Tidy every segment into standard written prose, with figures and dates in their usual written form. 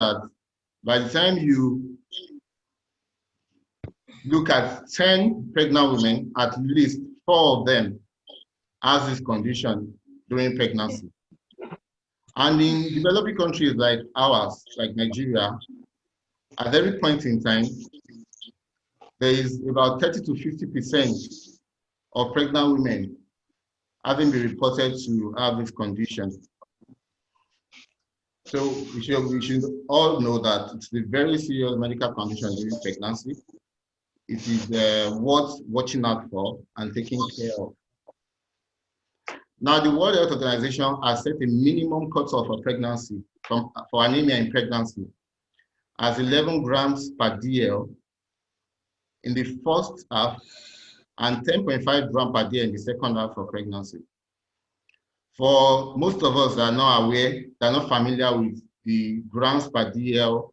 that by the time you look at 10 pregnant women, at least 4 of them has this condition during pregnancy. And in developing countries like ours, like Nigeria, at every point in time, there is about 30 to 50% of pregnant women having been reported to have this condition. So we should all know that it's a very serious medical condition during pregnancy. It is worth watching out for and taking care of. Now, the World Health Organization has set a minimum cutoff for pregnancy for anemia in pregnancy as 11 grams per DL in the first half and 10.5 grams per DL in the second half of pregnancy. For most of us that are not aware, that are not familiar with the grams per DL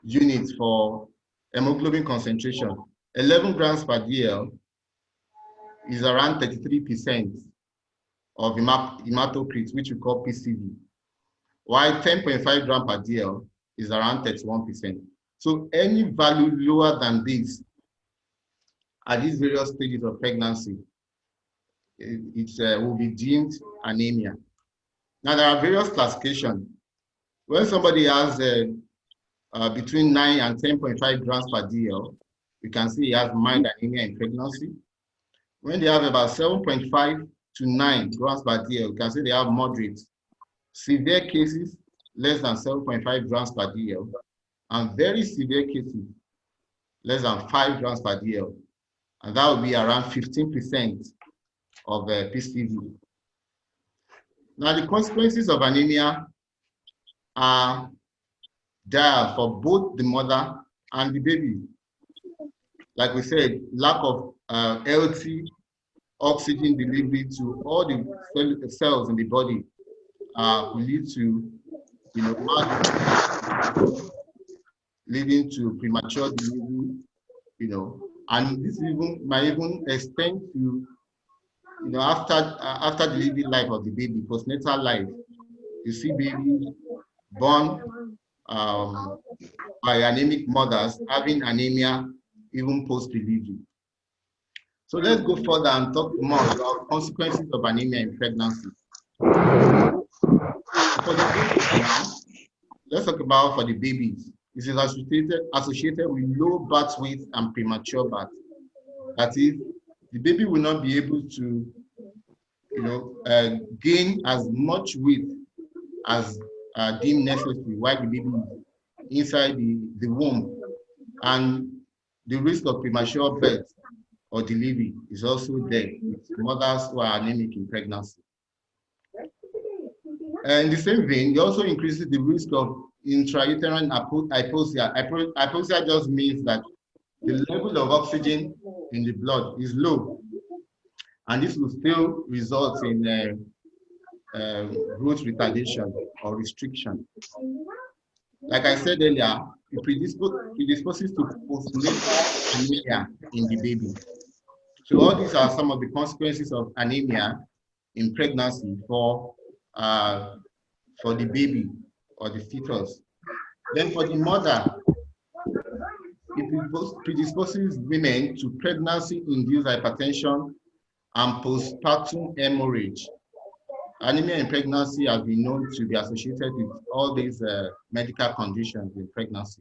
units for hemoglobin concentration, 11 grams per DL is around 33% of hematocrit, which we call PCV, while 10.5 grams per DL is around 31%. So any value lower than this at these various stages of pregnancy, it will be deemed anemia. Now, there are various classifications. When somebody has between 9 and 10.5 grams per DL, you can see he has mild anemia in pregnancy. When they have about 7.5 to 9 grams per DL, you can see they have moderate. Severe cases, less than 7.5 grams per DL, and very severe cases, less than 5 grams per DL. And that would be around 15% of PCV. Now, the consequences of anemia are dire for both the mother and the baby. Like we said, lack of healthy oxygen delivery to all the cells in the body will lead to, leading to premature delivery, and this might even extend to, after delivery life of the baby, postnatal life. You see babies born by anemic mothers having anemia even post-delivery. So let's go further and talk more about consequences of anemia in pregnancy. For the babies now, let's talk about for the babies. This is associated with low birth weight and premature birth. That is, the baby will not be able to, gain as much weight as deemed necessary while the baby is inside the womb, and the risk of premature birth or delivery is also there with mothers who are anemic in pregnancy. And in the same vein, it also increases the risk of intrauterine hypoxia. Hypoxia just means that the level of oxygen in the blood is low, and this will still result in growth retardation or restriction. Like I said earlier, it predisposes to postnatal anemia in the baby. So all these are some of the consequences of anemia in pregnancy for the baby or the fetus. Then for the mother, it predisposes women to pregnancy-induced hypertension and postpartum hemorrhage. Anemia in pregnancy has been known to be associated with all these medical conditions in pregnancy.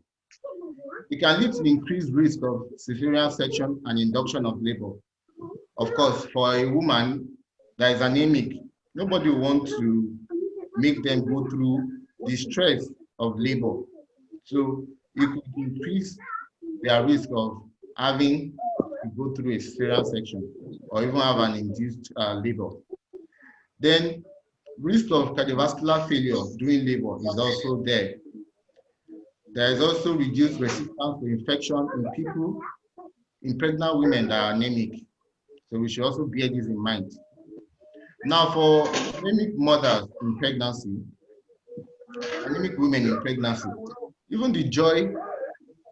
It can lead to increased risk of cesarean section and induction of labor. Of course, for a woman that is anemic, nobody wants to make them go through the stress of labor. So it could increase their risk of having to go through a cesarean section or even have an induced labor. Then risk of cardiovascular failure during labor is also there. There is also reduced resistance to infection in pregnant women that are anemic. So we should also bear this in mind. Now for anemic mothers in pregnancy, anemic women in pregnancy, even the joy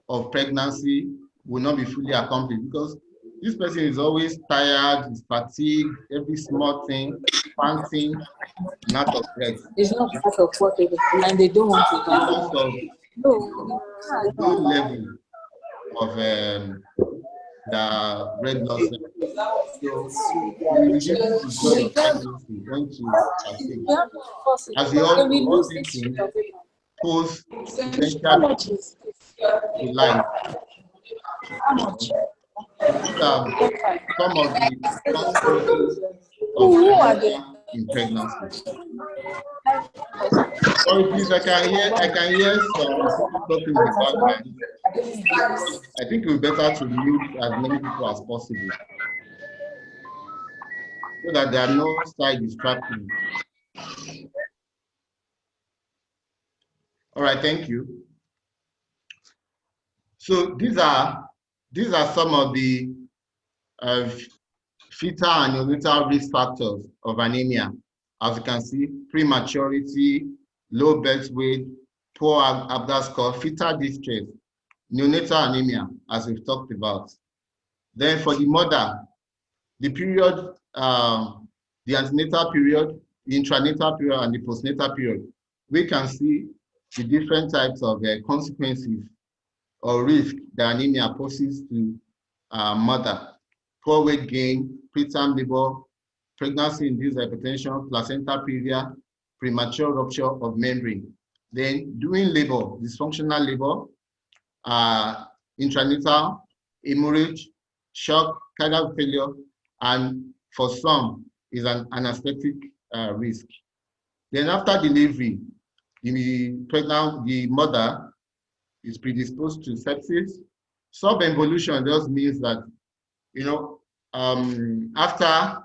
of pregnancy will not be fully accomplished because this person is always tired, is fatigued, every small thing, panting, not of bread. It's not part of what they do, and they don't want to Because do. of No, low level of the red blood cell. So the reducing the joy of pregnancy when to partake. As we all know, all these things pose potential to life. These are some of the consequences of anemia in pregnancy. Sorry, please, I can hear some people talking in the background. I think it would be better to mute as many people as possible so that there are no side distractions. All right, thank you. So these are some of the fetal and neonatal risk factors of anemia. As you can see, prematurity, low birth weight, poor abdominal score, fetal distress, neonatal anemia, as we've talked about. Then for the mother, the period, the antenatal period, the intranatal period, and the postnatal period, we can see the different types of consequences or risk that anemia poses to mother. Poor weight gain, preterm labor, pregnancy-induced hypertension, placenta previa, premature rupture of membrane. Then during labor, dysfunctional labor, intranatal, hemorrhage, shock, cardiac failure, and for some is an anesthetic risk. Then after delivery, the mother is predisposed to sepsis. Subevolution just means that, after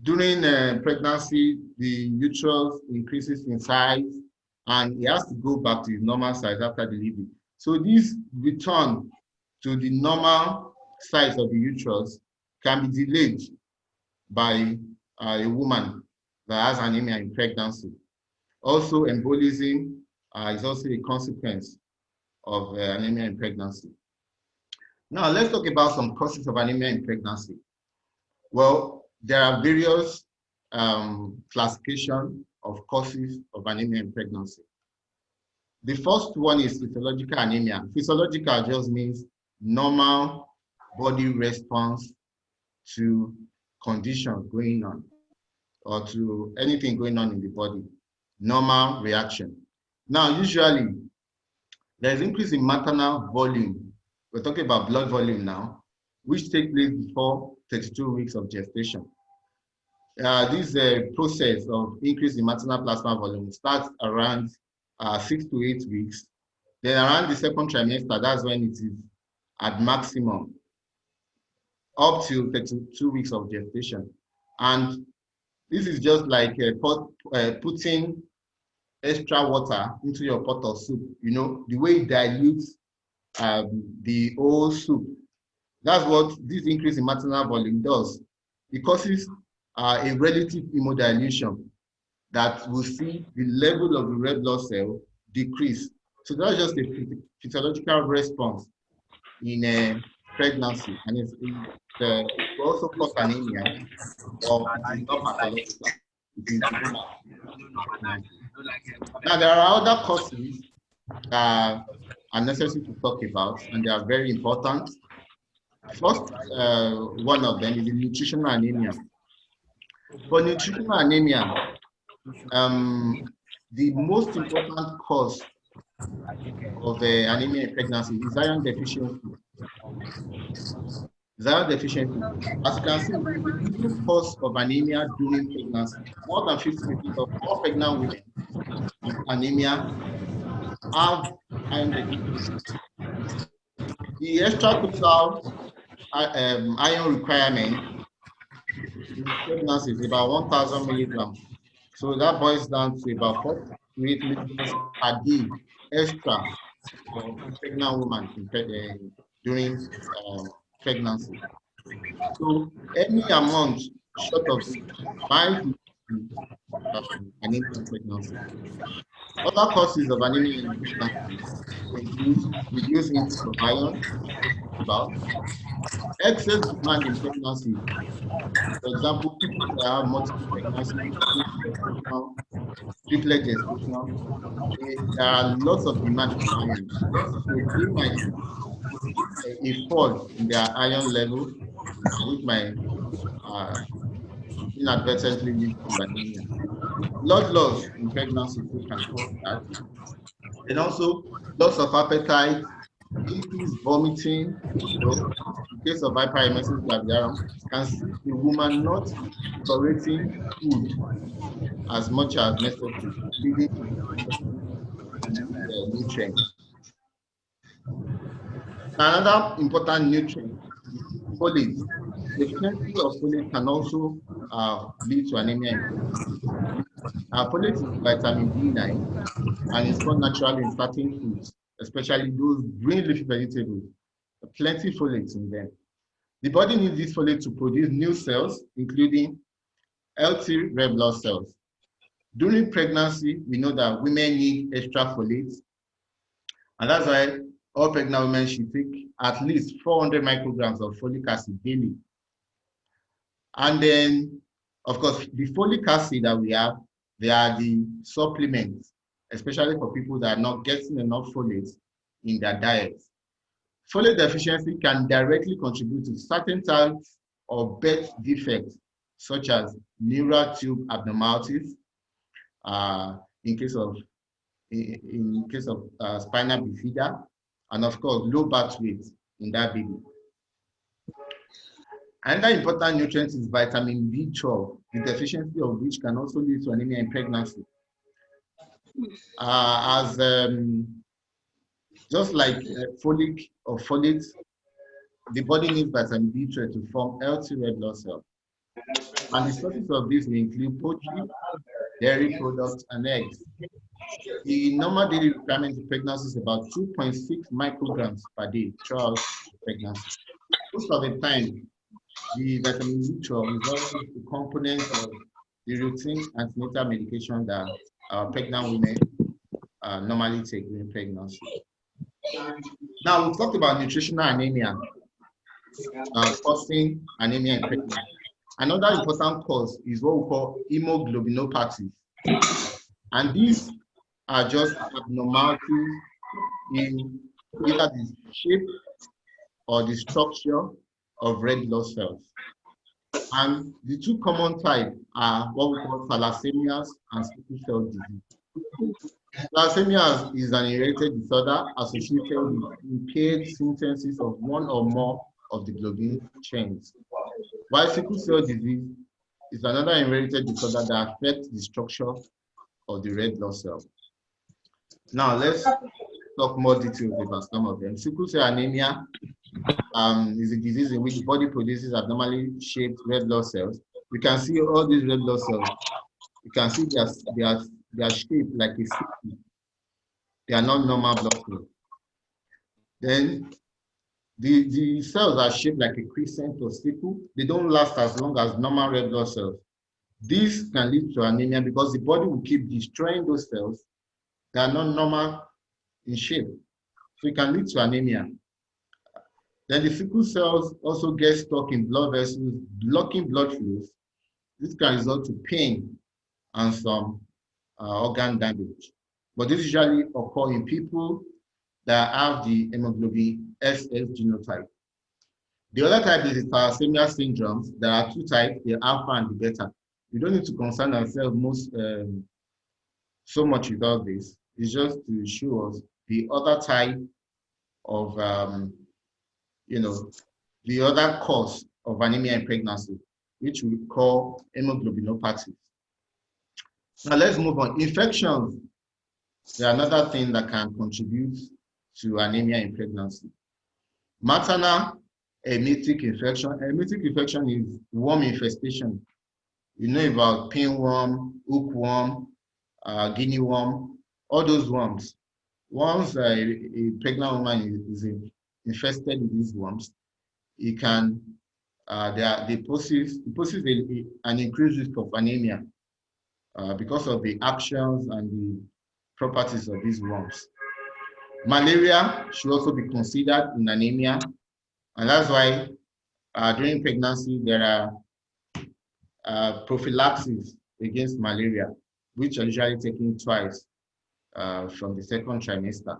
during pregnancy, the uterus increases in size and it has to go back to its normal size after delivery. So this return to the normal size of the uterus can be delayed by a woman that has anemia in pregnancy. Also, embolism is also a consequence of anemia in pregnancy. Now, let's talk about some causes of anemia in pregnancy. Well, there are various classification of causes of anemia in pregnancy. The first one is physiological anemia. Physiological just means normal body response to conditions going on or to anything going on in the body. Normal reaction. Now, usually, there is increase in maternal volume. We're talking about blood volume now, which takes place before 32 weeks of gestation. This process of increase in maternal plasma volume starts around 6 to 8 weeks. Then around the second trimester, that's when it is at maximum, up to 32 weeks of gestation. And this is just like putting extra water into your pot of soup. The way it dilutes the whole soup. That's what this increase in maternal volume does. It causes a relative hemodilution that will see the level of the red blood cell decrease. So that's just a physiological response in a pregnancy, and it also cause anemia, or it is not pathological. It is normal. Now, there are other causes that are necessary to talk about, and they are very important. First, one of them is the nutritional anemia. For nutritional anemia, the most important cause of anemia in pregnancy is iron deficiency. Iron deficiency. As you can see, the leading cause of anemia during pregnancy, more than 50% of all pregnant women with anemia have iron deficiency. The extra total iron requirement in pregnancy is about 1,000 milligrams. So that boils down to about 4 to 8 milligrams per day extra for pregnant woman during pregnancy. So any amount short of this might lead to anemia in pregnancy. Other causes of anemia in pregnancy include reduced intake of iron, about. Excess demand in pregnancy. For example, people that have multiple pregnancies, twin gestation, triplet gestation, there are lots of demand for iron. So they might a fall in their iron level, which might inadvertently lead to anemia. Blood loss in pregnancy too can cause that. And also loss of appetite, increased vomiting, in case of hyperemesis gravidarum, can see the woman not tolerating food as much as necessary, leading to deficiency in these nutrients. Another important nutrient is folate. Deficiency of folate can also lead to anemia in pregnancy. Folate is vitamin B9 and is found naturally in certain foods, especially those green leafy vegetables. Plenty folate in them. The body needs this folate to produce new cells, including healthy red blood cells. During pregnancy, we know that women need extra folate, and that's why all pregnant women should take at least 400 micrograms of folic acid daily. And then, of course, the folic acid that we have, they are the supplements, especially for people that are not getting enough folate in their diets. Folate deficiency can directly contribute to certain types of birth defects, such as neural tube abnormalities, in case of spinal bifida, and of course low birth weight in that baby. Another important nutrient is vitamin B12, the deficiency of which can also lead to anemia in pregnancy. Just like folate, the body needs vitamin B12 to form healthy red blood cells. And the sources of this will include poultry, dairy products, and eggs. The normal daily requirement in pregnancy is about 2.6 micrograms per day throughout pregnancy. Most of the time, the vitamin B12 is also a component of the routine antenatal medication that pregnant women normally take during pregnancy. Now, we talked about nutritional anemia, causing anemia in pregnancy. Another important cause is what we call hemoglobinopathies. And these are just abnormalities in either the shape or the structure of red blood cells. And the two common types are what we call thalassemias and sickle cell disease. Thalassemia is an inherited disorder associated with impaired synthesis of one or more of the globin chains, while sickle cell disease is another inherited disorder that affects the structure of the red blood cell. Now, let's talk more details about some of them. Sickle cell anemia is a disease in which the body produces abnormally shaped red blood cells. You can see all these red blood cells. You can see they are shaped like a sickle. They are not normal blood cells. Then the cells are shaped like a crescent or sickle. They don't last as long as normal red blood cells. This can lead to anemia because the body will keep destroying those cells that are not normal in shape. So it can lead to anemia. Then the sickle cells also get stuck in blood vessels, blocking blood flows. This can result to pain and some organ damage. But this usually occurs in people that have the hemoglobin SS genotype. The other type is the thalassemia syndromes. There are two types, the alpha and the beta. We don't need to concern ourselves so much about this. It's just to show us the other type of, the other cause of anemia in pregnancy, which we call hemoglobinopathies. Now let's move on. Infections, they are another thing that can contribute to anemia in pregnancy. Maternal emetic infection. Emetic infection is worm infestation. You know about pinworm, hookworm, guinea worm, all those worms. Once a pregnant woman is infested with these worms, it can they poses an increased risk of anemia because of the actions and the properties of these worms. Malaria should also be considered in anemia. And that's why during pregnancy, there are prophylaxis against malaria, which are usually taken twice from the second trimester.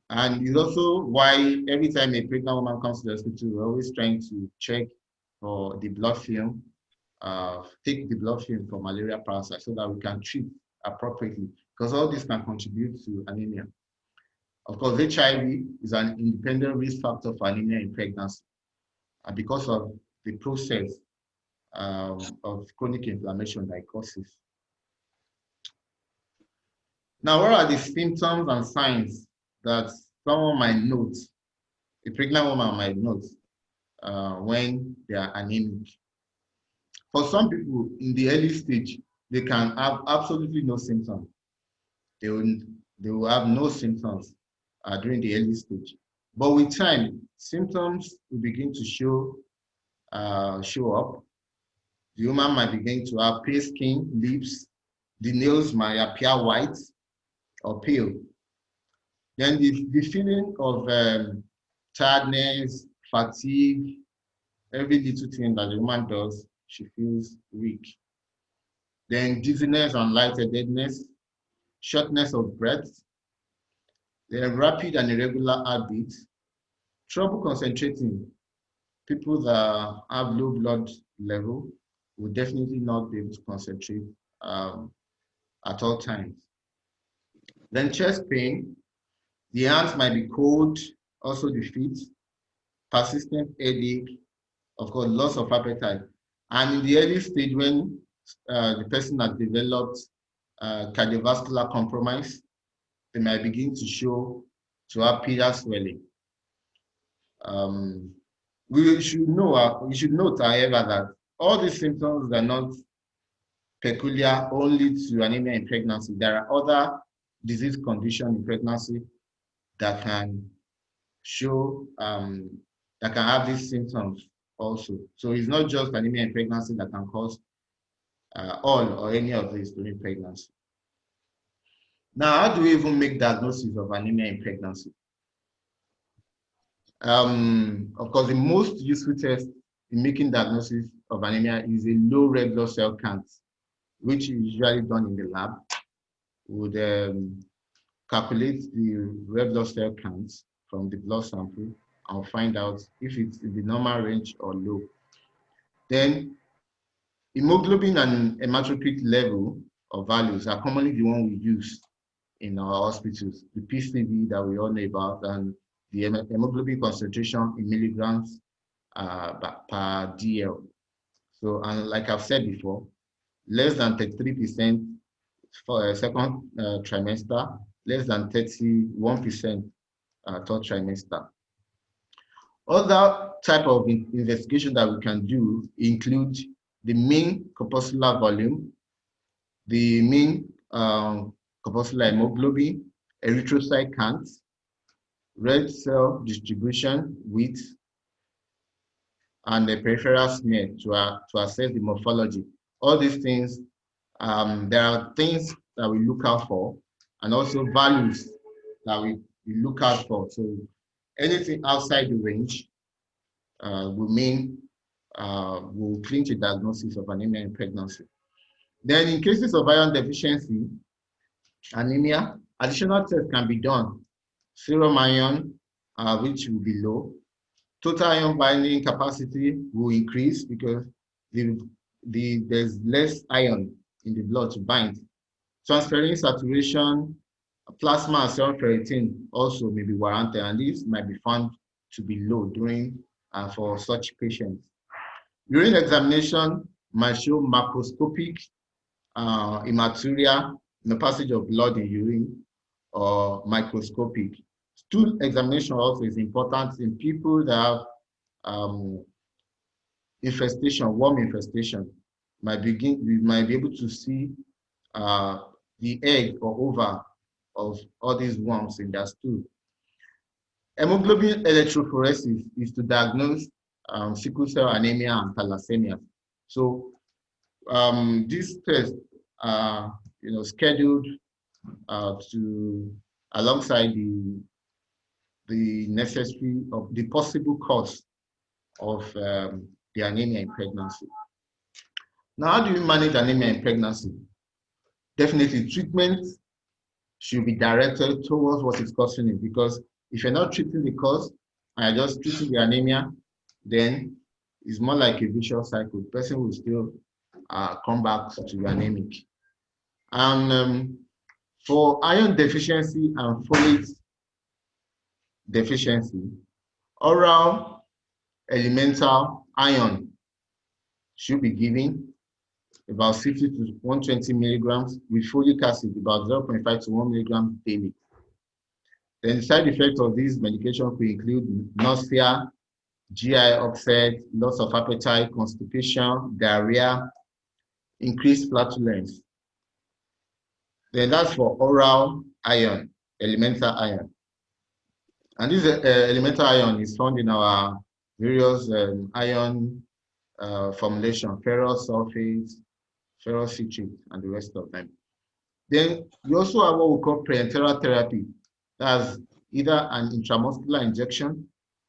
And it's also why every time a pregnant woman comes to the hospital, we're always trying to check for the blood film, take the blood film for malaria parasite so that we can treat appropriately, because all this can contribute to anemia. Of course, HIV is an independent risk factor for anemia in pregnancy, and because of the process of chronic inflammation that it causes. Now, what are the symptoms and signs that someone might note, a pregnant woman might note when they are anemic? For some people in the early stage, they can have absolutely no symptoms. They will, they will have no symptoms during the early stage. But with time, symptoms will begin to show up. The woman might begin to have pale skin, lips, the nails might appear white or pale. Then the feeling of tiredness, fatigue, every little thing that the woman does, she feels weak. Then dizziness and lightheadedness, shortness of breath, then rapid and irregular heartbeats, trouble concentrating. People that have low blood level will definitely not be able to concentrate at all times. Then chest pain, the hands might be cold, also the feet, persistent headache, of course, loss of appetite. And in the early stage when the person has developed cardiovascular compromise, they might begin to show to have pia swelling. We should note, however, that all these symptoms are not peculiar only to anemia in pregnancy. There are other disease conditions in pregnancy that can show that can have these symptoms also. So it's not just anemia in pregnancy that can cause all or any of these during pregnancy. Now, how do we even make diagnosis of anemia in pregnancy? Of course, the most useful test in making diagnosis of anemia is a low red blood cell count, which is usually done in the lab. Would calculate the red blood cell counts from the blood sample and find out if it's in the normal range or low. Then hemoglobin and hematocrit level of values are commonly the one we use in our hospitals, the PCV that we all know about, and the hemoglobin concentration in milligrams per DL. So, and like I've said before, less than 33% for a second trimester, less than 31% third trimester. Other type of investigation that we can do include the mean corpuscular volume, the mean corpuscular hemoglobin, erythrocyte count, red cell distribution, width, and the peripheral smear to assess the morphology. All these things, there are things that we look out for, and also values that we look out for. So anything outside the range will clinch a diagnosis of anemia in pregnancy. Then in cases of iron deficiency, anemia, additional tests can be done. Serum iron, which will be low. Total iron binding capacity will increase because there's less iron in the blood to bind. Transferrin saturation, plasma and serum ferritin also may be warranted, and these might be found to be low during for such patients. Urine examination might show macroscopic hematuria, the passage of blood in urine, or microscopic. Stool examination also is important in people that have infestation, worm infestation. We might be able to see the egg or ova of all these worms in their stool. Hemoglobin electrophoresis is to diagnose sickle cell anemia and thalassemia. So these tests are scheduled to alongside the necessary of the possible cause of the anemia in pregnancy. Now, how do you manage anemia in pregnancy? Definitely, treatment should be directed towards what is causing it, because if you're not treating the cause and you're just treating the anemia, then it's more like a vicious cycle. The person will still come back to be anemic. And for iron deficiency and folate deficiency, oral elemental iron should be given about 50 to 120 milligrams with folic acid about 0.5 to 1 milligram daily. Then the side effects of these medications could include nausea, GI upset, loss of appetite, constipation, diarrhea, increased flatulence. Then that's for oral iron, elemental iron. And this elemental iron is found in our various iron formulation, ferrous sulfate, ferrous citrate, and the rest of them. Then we also have what we call parenteral therapy. That's either an intramuscular injection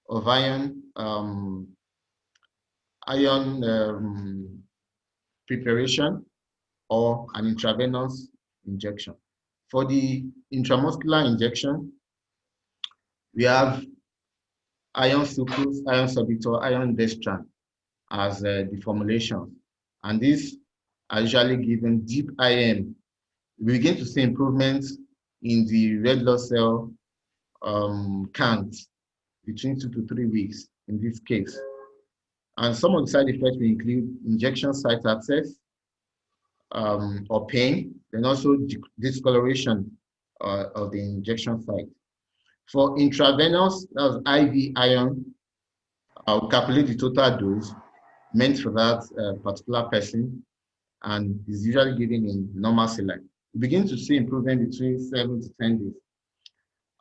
of iron preparation or an intravenous injection. For the intramuscular injection, we have iron sucrose, iron sorbitol, iron dextran as the formulations. And these are usually given deep IM. We begin to see improvements in the red blood cell counts between 2 to 3 weeks in this case. And some of the side effects will include injection site abscess or pain, and also discoloration of the injection site. For intravenous, that's IV iron, I'll calculate the total dose meant for that particular person, and is usually given in normal saline. We begin to see improvement between 7 to 10 days.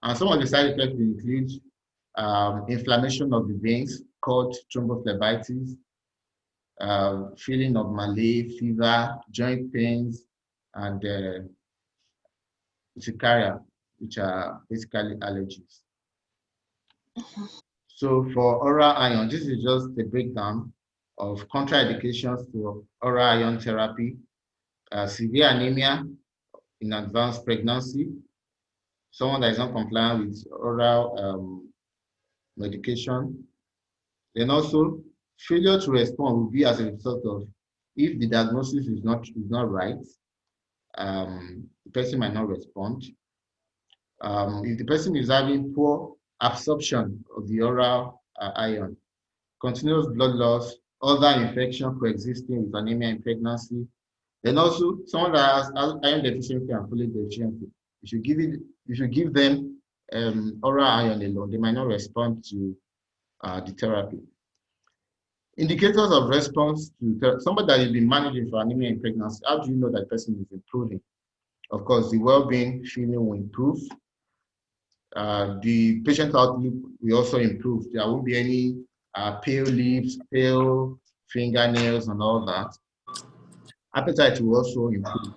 And some of the side effects will include inflammation of the veins called thrombophlebitis, feeling of malaise, fever, joint pains, and urticaria, which are basically allergies. So for oral iron, this is just a breakdown of contraindications to oral iron therapy, severe anemia in advanced pregnancy, someone that is not compliant with oral medication. Then also, failure to respond will be as a result of if the diagnosis is not right, the person might not respond. If the person is having poor absorption of the oral iron, continuous blood loss, other infection coexisting with anemia in pregnancy, then also someone that has iron deficiency and folate deficiency, you should give them oral iron alone. They might not respond to the therapy. Indicators of response to somebody that you've been managing for anemia in pregnancy. How do you know that person is improving? Of course, the well-being feeling will improve. The patient outlook will also improve. There won't be any pale lips, pale fingernails, and all that. Appetite will also improve.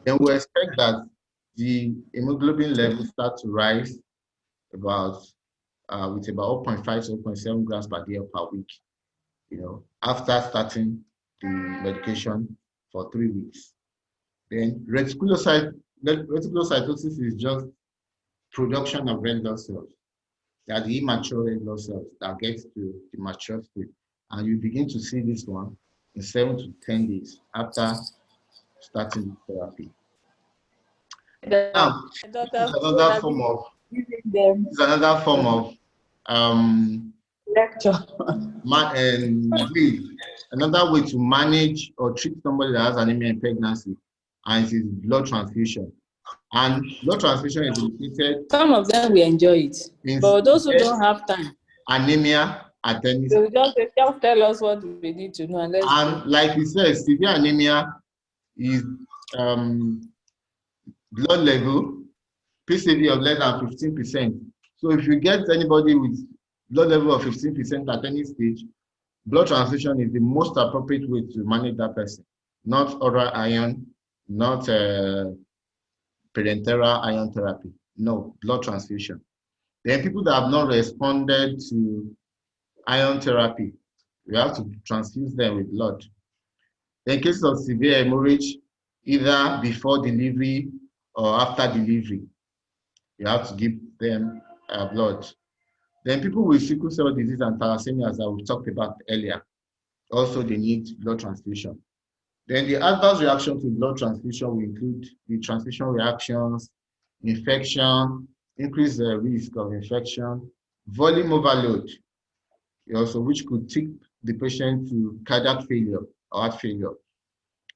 Then we expect that the hemoglobin levels start to rise about with about 0.5 to 0.7 grams per day or per week, after starting the medication for 3 weeks. Then reticulocytosis is just production of red blood cells. They are the immature red blood cells that get to the mature state. And you begin to see this one in 7 to 10 days after starting the therapy. Now, this is another form of lecture. Another way to manage or treat somebody that has anemia in pregnancy, and it is blood transfusion. And blood transfusion is indicated. Some of them will enjoy it, but those who don't have time. Anemia at any stage. They just tell us what we need to know. And like we said, severe anemia is blood level PCV of less than 15%. So if you get anybody with blood level of 15% at any stage, blood transfusion is the most appropriate way to manage that person. Not oral iron, not parenteral iron therapy. No, blood transfusion. Then people that have not responded to iron therapy, we have to transfuse them with blood. Then in case of severe hemorrhage, either before delivery or after delivery, you have to give them blood. Then people with sickle cell disease and thalassemia, as we talked about earlier, also they need blood transfusion. Then the adverse reaction to blood transfusion will include the transfusion reactions, infection, increased risk of infection, volume overload, also which could tip the patient to cardiac failure or heart failure.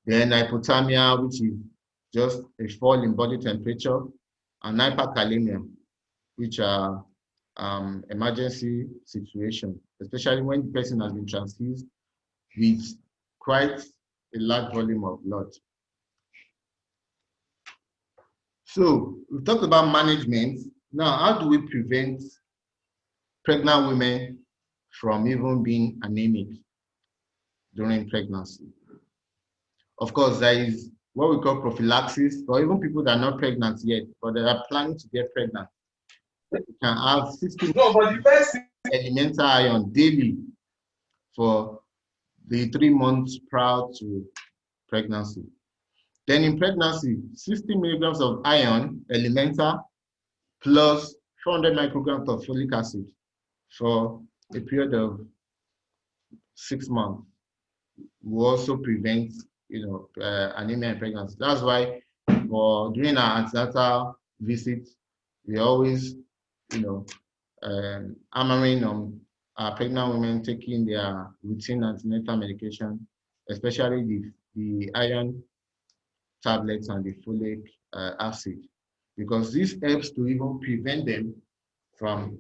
Then hypothermia, which is just a fall in body temperature, and hyperkalemia, which are emergency situation, especially when the person has been transfused with quite a large volume of blood. So we've talked about management. Now, how do we prevent pregnant women from even being anemic during pregnancy? Of course, there is what we call prophylaxis for even people that are not pregnant yet, but they are planning to get pregnant. You can have 60 elemental iron daily for the 3 months prior to pregnancy. Then in pregnancy, 60 milligrams of iron, elemental, plus 400 micrograms of folic acid for a period of 6 months will also prevent, anemia in pregnancy. That's why during our antenatal visits, we always, hammering on pregnant women taking their routine antenatal medication, especially the iron tablets and the folic acid, because this helps to even prevent them from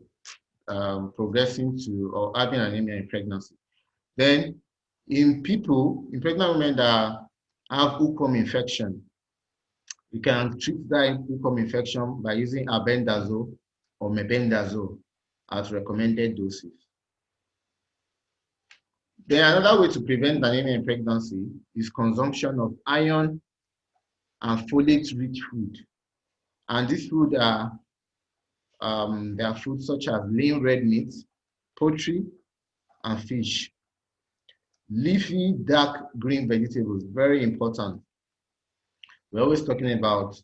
progressing to or having anemia in pregnancy. Then in pregnant women that have hookworm infection, you can treat that hookworm infection by using albendazole or mebendazole at recommended doses. Then another way to prevent anemia in pregnancy is consumption of iron and folate-rich food. And these food are there are foods such as lean red meat, poultry, and fish. Leafy dark green vegetables, very important. We're always talking about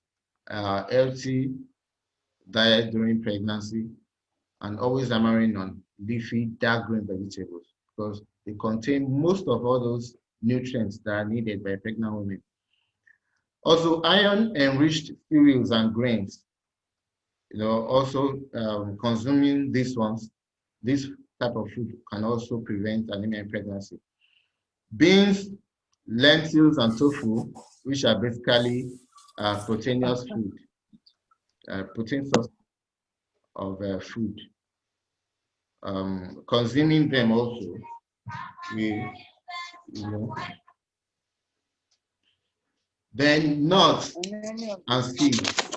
healthy diet during pregnancy and always hammering on leafy dark green vegetables because they contain most of all those nutrients that are needed by pregnant women. Also, iron-enriched cereals and grains. Also consuming these ones, this type of food can also prevent anemia in pregnancy. Beans, lentils, and tofu, which are basically proteinous food, protein source of food. Consuming them also, then nuts and seeds.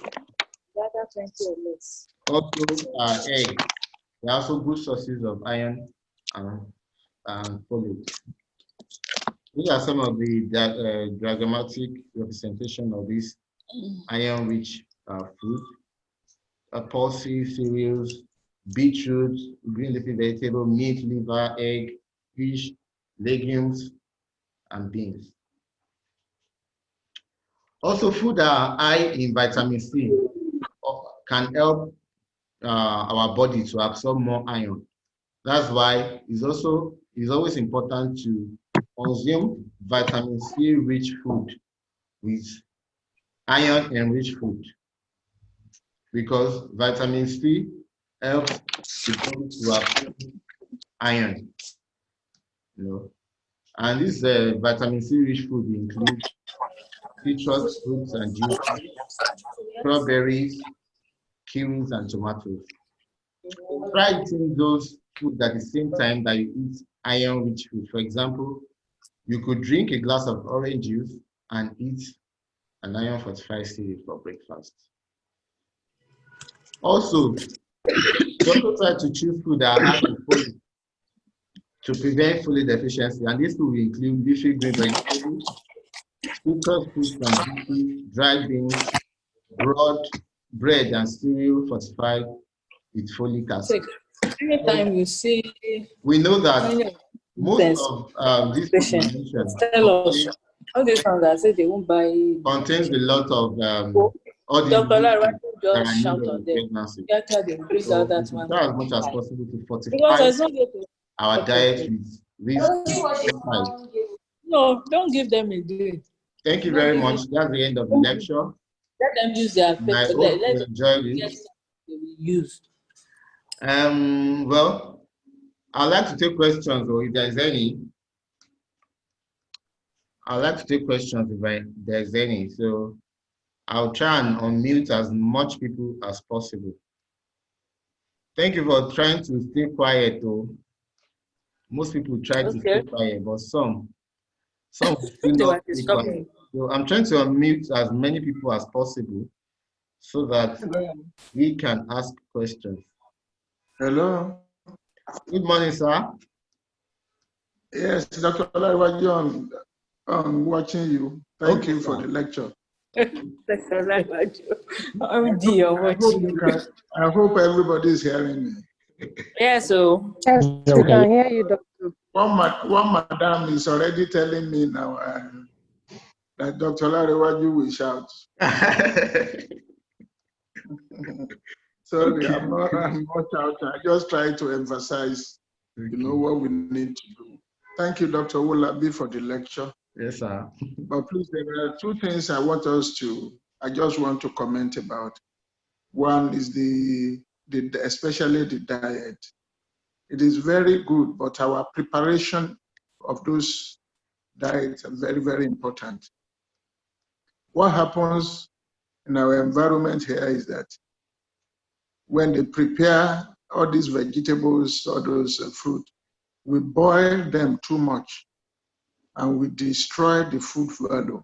Also, eggs. They are also good sources of iron and folate. These are some of the diagrammatic representation of this iron-rich food. Pulses, cereals, beetroot, green leafy vegetable, meat, liver, egg, fish, legumes, and beans. Also, food that are high in vitamin C can help our body to absorb more iron. That's why it's always important to consume vitamin C rich food with iron enriched food, because vitamin C helps the body to absorb iron. And this vitamin C rich food includes citrus fruits and juices, strawberries, kiwis, and tomatoes. Try eating those food at the same time that you eat iron rich food. For example, you could drink a glass of orange juice and eat an iron fortified cereal for breakfast. Also, try to choose food that are high in folate to prevent folate deficiency, and this will include leafy green vegetables, citrus fruits and juices, dried beans, bread and cereal fortified with folic acid. Anytime you see, we know that most of this supplementation tell us all these ones that say they won't buy. Contains a lot of all these Dr. Lara that are just shout needed on in them. pregnancy. After they bring So out that we one. try as much as possible to Because fortify there's no way to our diet with these peptides. No, don't give them again. Thank you very much. That's the end of the lecture. Let them use their And I paper. hope Let you them enjoyed it. they will use. Well, I'd like to take questions, or if there's any. I'd like to take questions if there's any. So I'll try and unmute as much people as possible. Thank you for trying to stay quiet, though. Most people try to stay quiet, but some will still not stay quiet. So I'm trying to unmute as many people as possible so that we can ask questions. Hello. Good morning, sir. Yes, Dr. Olaiwaji, I'm watching you. Thank you for the lecture. Dr. I'm dear, I hope everybody is hearing me. Yeah, so. Yes, we can hear you, doctor. One madam is already telling me now that Dr. Olaiwaji will shout. Sorry, I'm not shouting. I just try to emphasize, what we need to do. Thank you, Dr. Wolabi, for the lecture. Yes, sir. But please, there are two things I just want to comment about. One is especially the diet. It is very good, but our preparation of those diets are very, very important. What happens in our environment here is that when they prepare all these vegetables, all those fruit, we boil them too much and we destroy the food value.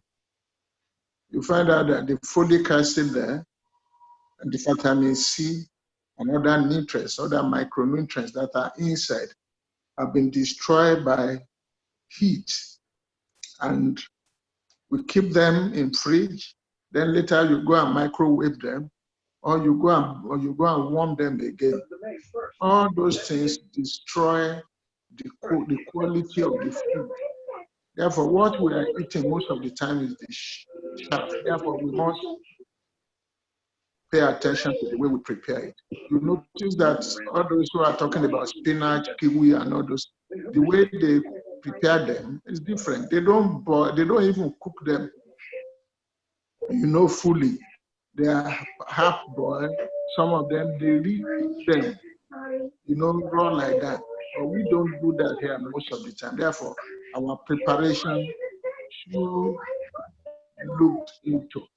You find out that the folic acid there and the vitamin C and other nutrients, other micronutrients that are inside have been destroyed by heat. And we keep them in fridge, then later you go and microwave them, or you go and warm them again. All those things destroy the quality of the food. Therefore, what we are eating most of the time is the chaff. Therefore, we must pay attention to the way we prepare it. You notice that all those who are talking about spinach, kiwi, and all those, the way they prepare them is different. They don't boil, they don't even cook them, fully. They are half boiled. Some of them, they eat them, raw like that. But we don't do that here most of the time. Therefore, our preparation should be looked into.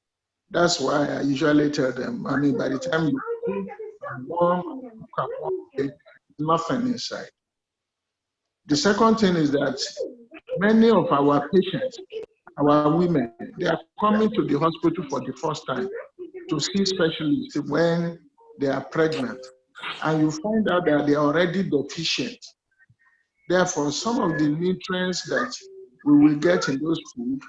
That's why I usually tell them, by the time you cook and warm, there's nothing inside. The second thing is that many of our patients, our women, they are coming to the hospital for the first time to see specialists when they are pregnant. And you find out that they are already deficient. Therefore, some of the nutrients that we will get in those food,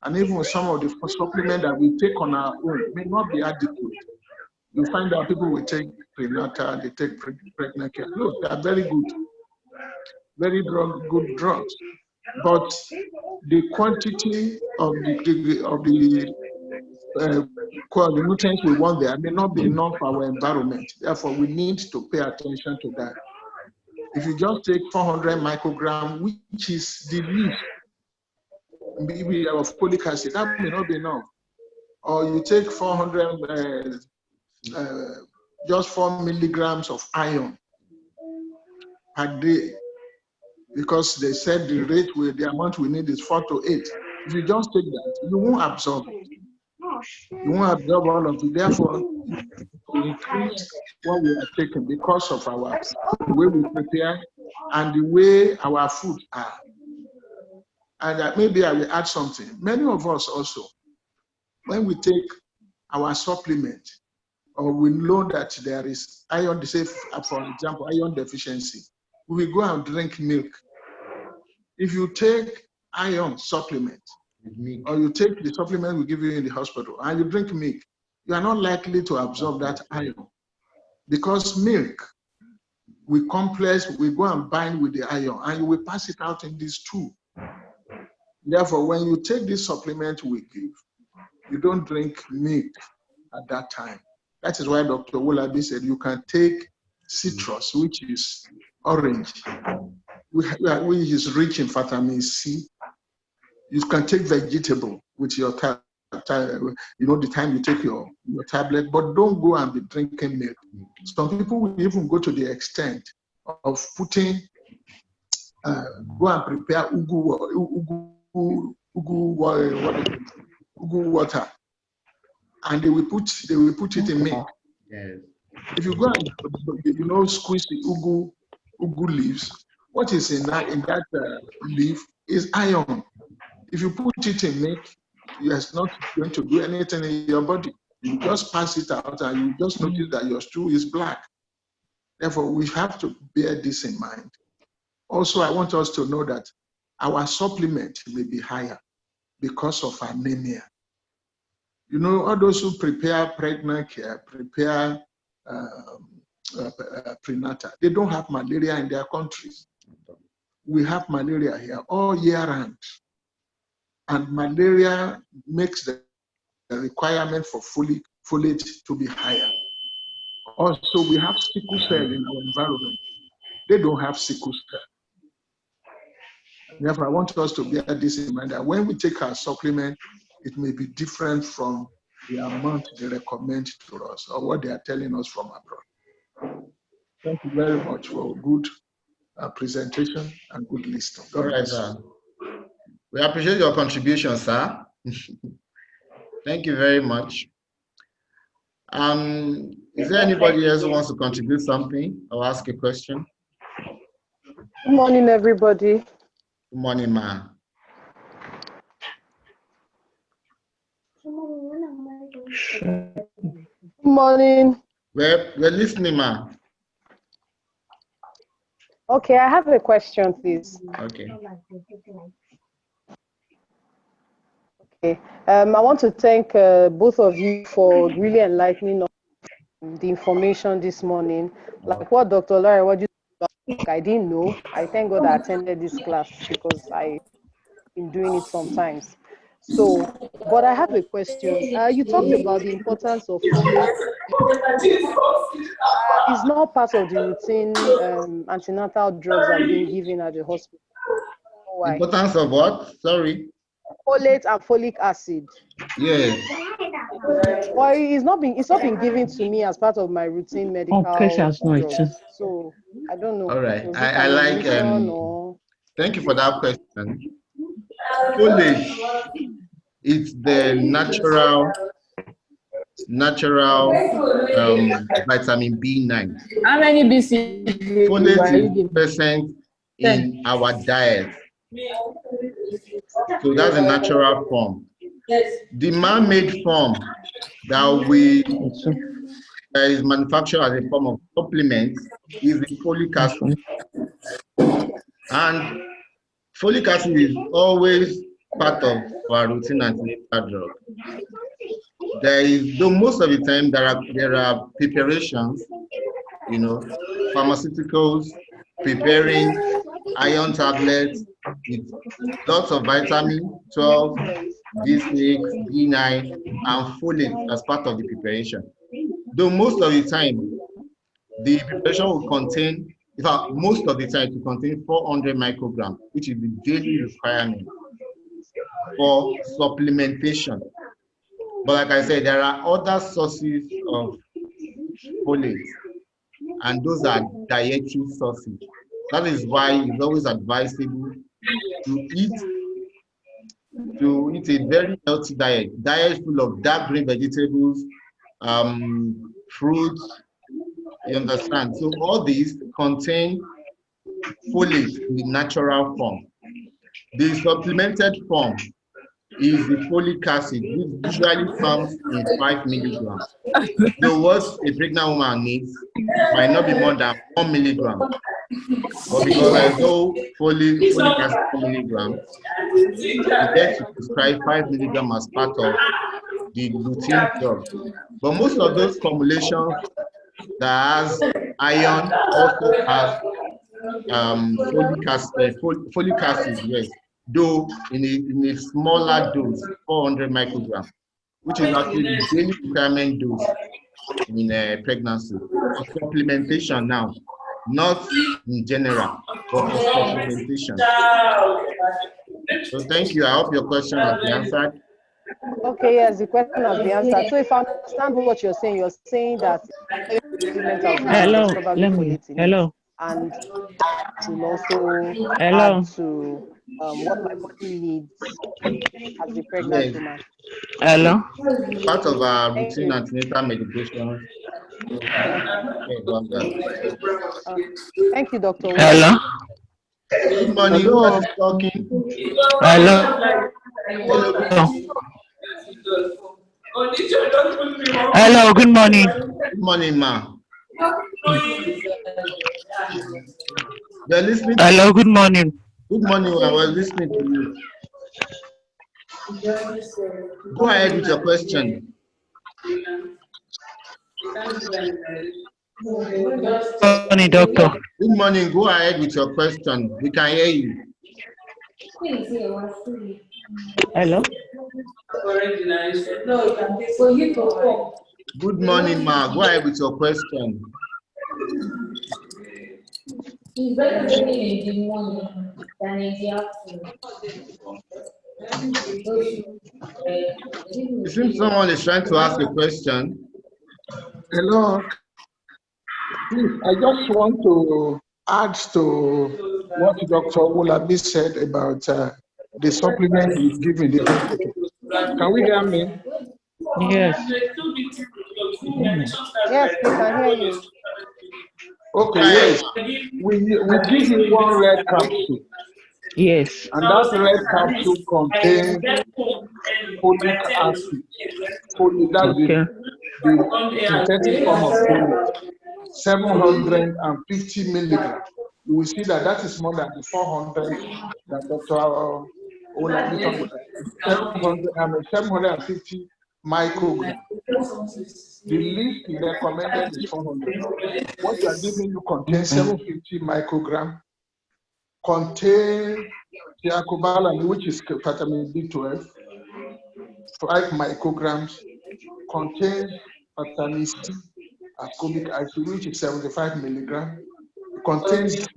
and even some of the supplements that we take on our own may not be adequate. You find out people will take prenatal, they take pregnant care. Look, they are very good, very good drugs. But the quantity of the nutrients we want there may not be enough for our environment. Therefore, we need to pay attention to that. If you just take 400 micrograms, which is the least, maybe of folic acid, that may not be enough. Or you take 400, just 4 milligrams of iron per day, because they said the amount we need is 4 to 8. If you just take that, you won't absorb it. You won't absorb all of it. Therefore, to increase what we are taking because of the way we prepare and the way our food are. And maybe I will add something. Many of us also, when we take our supplement, or we know that there is iron, say for example, iron deficiency, we will go and drink milk. If you take iron supplement, or you take the supplement we give you in the hospital, and you drink milk, you are not likely to absorb that iron. because milk, we complex, we go and bind with the iron, and you will pass it out in this tube. Therefore, when you take this supplement we give, you don't drink milk at that time. That is why Dr. Wolabi said you can take citrus, which is orange, which is rich in vitamin C. You can take vegetable with your the time you take your tablet, but don't go and be drinking milk. Some people will even go to the extent of putting, go and prepare ugu water, and they will put it in milk. Yes. If you go and squeeze the ugu leaves, what is in that leaf is iron. If you put it in milk, it's not going to do anything in your body. You just pass it out and you just notice that your stool is black. Therefore, we have to bear this in mind. Also, I want us to know that our supplement may be higher because of anemia. All those who prepare pregnant care, prepare prenatal, they don't have malaria in their countries. We have malaria here all year round. And malaria makes the requirement for folate to be higher. Also, we have sickle cell in our environment. They don't have sickle cell. Therefore, I want us to bear this in mind that when we take our supplement, it may be different from the amount they recommend to us or what they are telling us from abroad. Thank you very much for a good presentation and good listening. All right, sir. We appreciate your contribution, sir. Thank you very much. Is there anybody else who wants to contribute something or ask a question? Good morning, everybody. Good morning, ma. Good morning. We're listening, ma. Okay, I have a question, please. Okay. Okay. I want to thank both of you for really enlightening us the information this morning. Like what Dr. Larry, what you said, I didn't know. I thank God I attended this class because I've been doing it sometimes. So, but I have a question. You talked about the importance of folate. It's not part of the routine antenatal drugs that are being given at the hospital. Why? Importance of what? Sorry. Folate and folic acid. Yes. Well, it's not been given to me as part of my routine medical drugs. So I don't know. All right. I like. Thank you for that question. Folate, it's the natural vitamin B9. How many BC? Folate is present in our diet. So that's a natural form. The man-made form that is manufactured as a form of supplement is the folic acid. And folic acid is always part of our routine antenatal drug. Though most of the time there are preparations, pharmaceuticals preparing iron tablets with lots of vitamin 12, B6, B9, and folate as part of the preparation. Though most of the time the preparation will contain, in fact, most of the time it contains 400 micrograms, which is the daily requirement for supplementation. But like I said, there are other sources of folate, and those are dietary sources. That is why it's always advisable to eat a very healthy diet full of dark green vegetables, fruits. You understand? So all these contain folate in the natural form. The supplemented form is the folic acid, which usually comes in 5 milligrams. So what a pregnant woman needs might not be more than 1 milligram. But because I know folic acid 1 milligram, we get to prescribe 5 milligrams as part of the routine drug. But most of those formulations that has iron also has folic acid, yes, though in a smaller dose, 400 microgram, which is actually the daily requirement dose in pregnancy. For supplementation now, not in general, but for supplementation. So thank you. I hope your question has been answered. Okay, yes, the question has been answered. So if I understand what you're saying that supplemental will Hello, probably folate in it, hello, and that will also hello. add to what my body needs as a pregnant Yes, woman. Hello. part of our Thank routine you. antenatal medication. So we can care about that. Thank you, Dr. Wu. Hello. Good morning. Who else is talking? Hello. Hello. Hello. Good morning. Good morning, ma. We're listening. Hello. Good morning. Good morning. I was listening to you. Go ahead with your question. Good morning, doctor. Good morning. Go ahead with your question. We can hear you. Hello. Good morning, ma. Go ahead with your question. It's better training in the morning than in the afternoon. It seems someone is trying to ask a question. Hello. Please, I just want to add to what Dr. Wulabi said about the supplement we give in the hospital. Can we hear me? Yes. Yes, we can hear you. Okay, yes. We give you one red capsule, Yes. and that red capsule contains folic acid. That's Okay. the synthetic form of folate, 750 milligrams. You will see that that is more than the 400 that Dr. Olabi talked about. 750 micrograms. The least recommended is 400. What we are giving you contains 750 micrograms, contains thiacobalami, which is vitamin B12, 5 micrograms, contains vitamin C, ascorbic acid, which is 75 milligrams, contains zinc.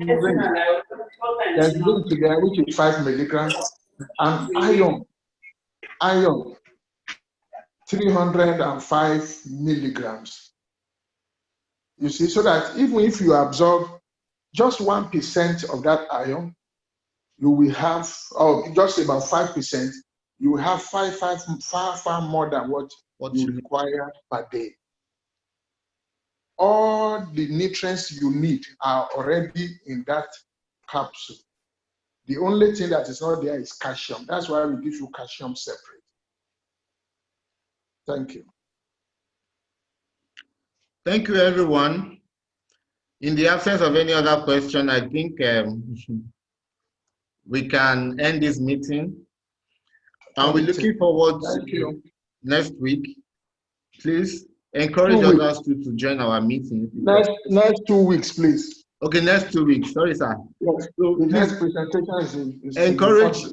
There's zinc there, which is 5 milligrams, and iron, 305 milligrams. You see, so that even if you absorb just 1% of that iron, you will have, or just about 5%, you will have far more than what you require per day. All the nutrients you need are already in that capsule. The only thing that is not there is calcium. That's why we give you calcium separate. Thank you. Thank you, everyone. In the absence of any other question, I think we can end this meeting. And we're looking forward to next week. Please encourage others to join our meeting. Next 2 weeks, please. Okay, next 2 weeks. Sorry, sir. Yes. So the please next presentation is encourage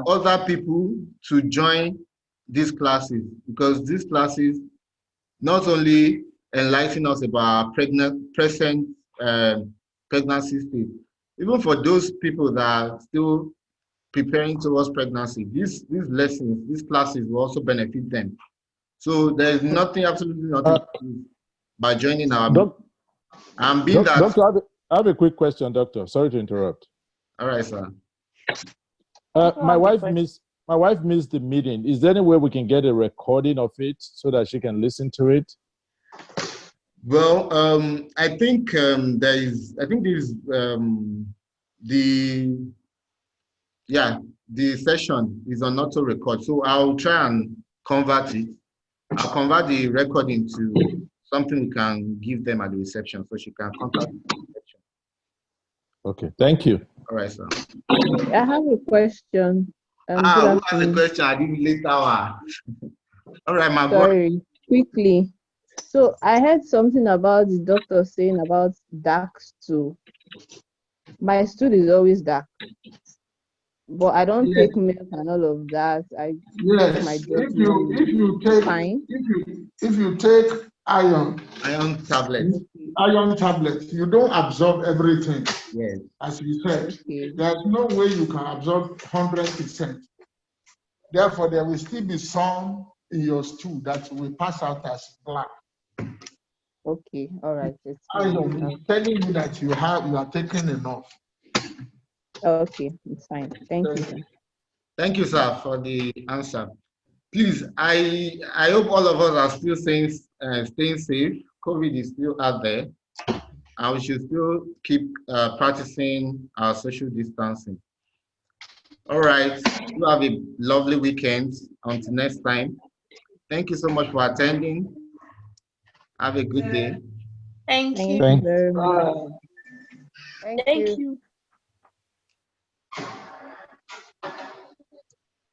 other people to join these classes, because these classes not only enlighten us about present pregnancy state, even for those people that are still preparing towards pregnancy, these lessons, these classes will also benefit them. So there's nothing, absolutely nothing by joining our Doctor, I have a quick question, doctor. Sorry to interrupt. All right, sir. My wife missed the meeting. Is there any way we can get a recording of it so that she can listen to it? Well, I think the session is on auto record. So I'll try and convert it. I'll convert the recording to something we can give them at the reception so she can contact the reception. Okay, thank you. All right, sir. I have a question. Who has a question? I didn't later. All right, my boy. Sorry, quickly. So I heard something about the doctor saying about dark stool. My stool is always dark, but I don't Yes, take milk and all of that. I get my yes. drugs normally. Fine. If you take iron tablets. tablets, you don't absorb everything. Yes. As you said, Okay. there's no way you can absorb 100%. Therefore, there will still be some in your stool that will pass out as black. Okay. All right. It's fine. Iron is telling you that you are taking enough. Okay. It's fine. Thank you, sir. Thank you, sir, for the answer. Please, I hope all of us are still staying safe. COVID is still out there, and we should still keep practicing our social distancing. All right. You have a lovely weekend. Until next time. Thank you so much for attending. Have a good day. Thank you. Thank you very much. Uh, Thank Thank you. you.